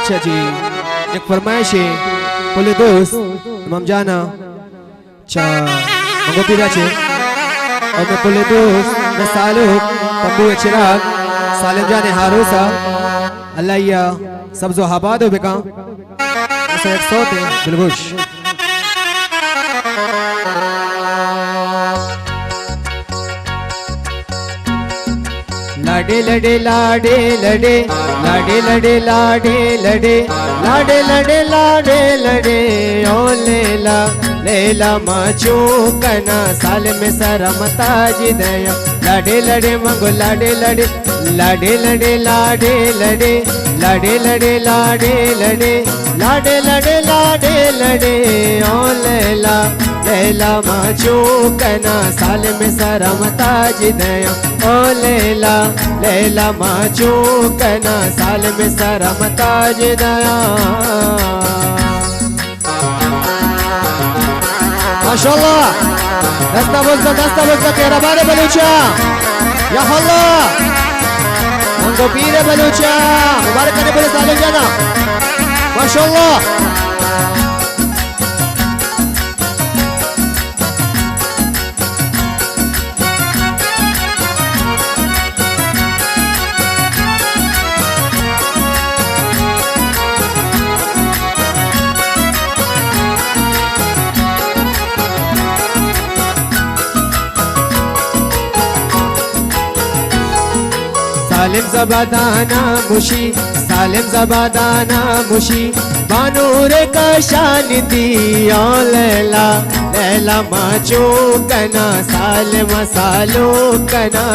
अच्छा जी, एक फरमाइश है बोले दोस्त इमाम जाना चा मंगो पीरा छे और मैं बोले दोस्त मैं सालुक तंबू चिराग सालिम जाने हारूसा अल्लाह या सब जो आबाद हो बेका ऐसा एक सौत है दिलगुश लाडे लडे लाडे लडे लाडे लडे लाडे लडे लाडे लडे लाडे लडे ओ लेला लेला माचू कना साल में सरमता जी दया लाडे लडे मंगो लाडे लडे लाडे लडे लाडे लडे लाडे लडे लाडे लडे लाडे लडे लाडे लडे ओ लेला लेला माचू कना साल में सरमता जी दया ओ लेला लेला माचू कना साल में सरमता जी दया माशाअल्लाह दस्ता बस्ता तेरा बारे बलूचा या अल्लाह मंगो पीरे बलूचा मुबारक करने बोले साले जाना माशाअल्लाह सालिम ज़बादाना मुशी सालिम ज़बादाना मुशी बानूर का शान दी ओ लैला लैला माचो कना सालिम सालो कना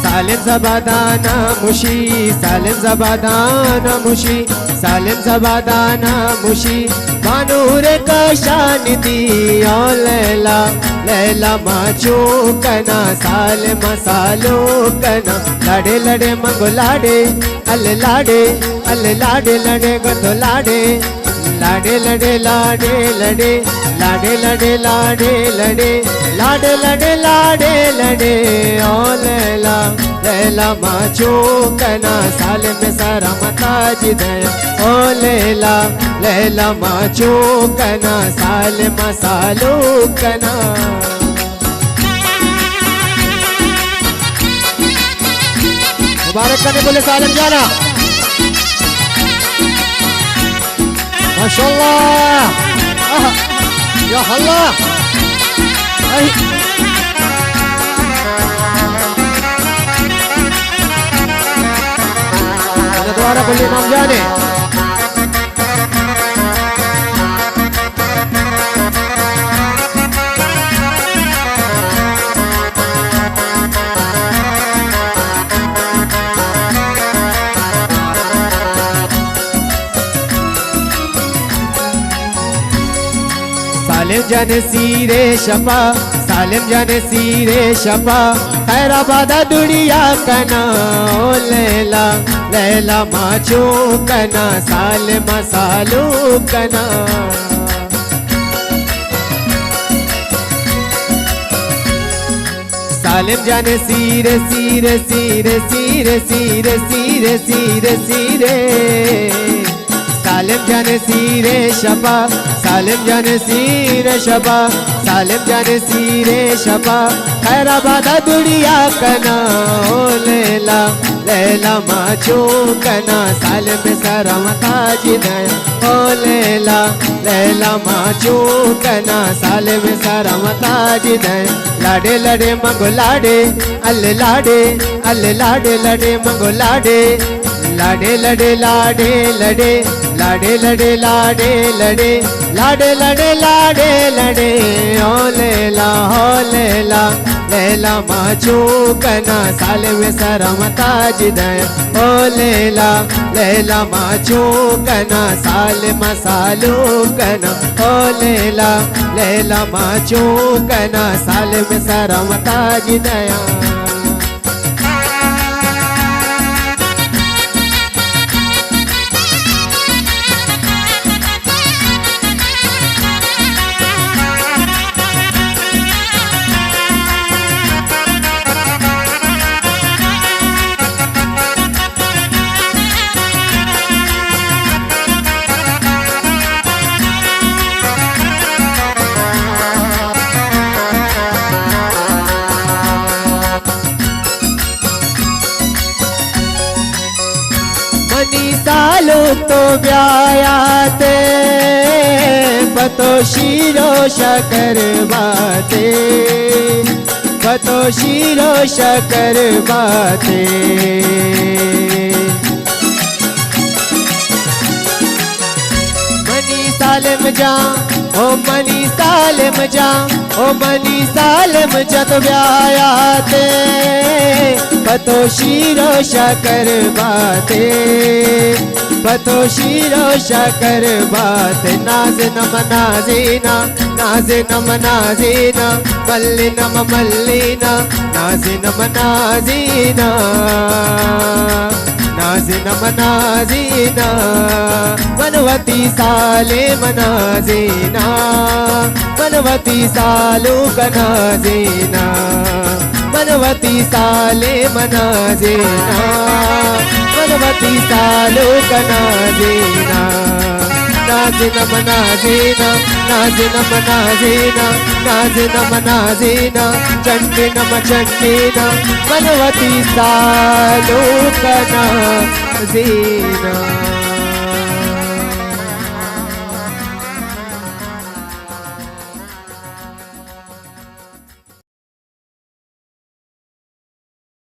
सालिम ज़बादाना मुशी सालिम ज़बादाना मुशी सालिम ज़बादाना मुशी बानूर का शान दी ओ लैला लैला माचो कना सालिम सालो कना लाडे लडे मंगो लाडे अल लाडे लडे गंदो लाडे लाडे लडे लाडे लडे लाडे लडे लाडे लडे लाडे लडे लाडे लडे ओ लैला लैला माचो कना सालिम सरमता जी दया ओ लैला लैला माचो कना सालिम सालो कना मुबारक करने बोले सालिम जाना माशाअल्लाह या अल्लाह द्वारा बोले इमाम जाने सालिम जाने सीरे शपा सालिम जाने सीरे शपा खैराबादा दुनिया कना ओ लैला लैला माचो कना सालिम सालो कना सालिम जाने सीरे सीरे सीरे सीरे सीरे सीरे सीरे सीरे सालिम जाने सीरे शपा सालिम जाने सीरे शपा सालिम जाने सीरे शपा खैराबादा दुनिया कना ओ लैला लैला माचो कना सालिम सरमता जी दया ओ लैला लैला माचो कना सालिम सरमता जी दया लाडे लडे मंगो लाडे अल लाडे लडे मंगो लाडे लाडे लडे लाडे लडे लाडे लडे लाडे लडे लाडे लडे लाडे लडे ओ लैला लैला माचो कना सालिम सरमता जी दया ओ लैला लैला माचो कना सालिम सालो कना ओ लैला लैला माचो कना सालिम सरमता जी दया ब्यायाते बतो शीरो शकर बाते बतो शीरो शकर बाते मनी सालम जा ओ मनी सालम जा ओ मनी सालम जा तो ब्यायाते बतो शीरो शकर बाते बतो शीरो शकर बाते नाज नम नाजीना नाज नम नाजीना मल्ली नम मल्लीना नाज नम नाजीना नाज नम नाजीना मनवती साले मनाजीना मनवती सालू कनाजीना मनवती साले मनाजीना मनवती सालो कनाजीना नाजिना मनाजीना नाजिना मनाजीना नाजिना मनाजीना चंडी नम चंडीना मनवती सालो कनाजीना।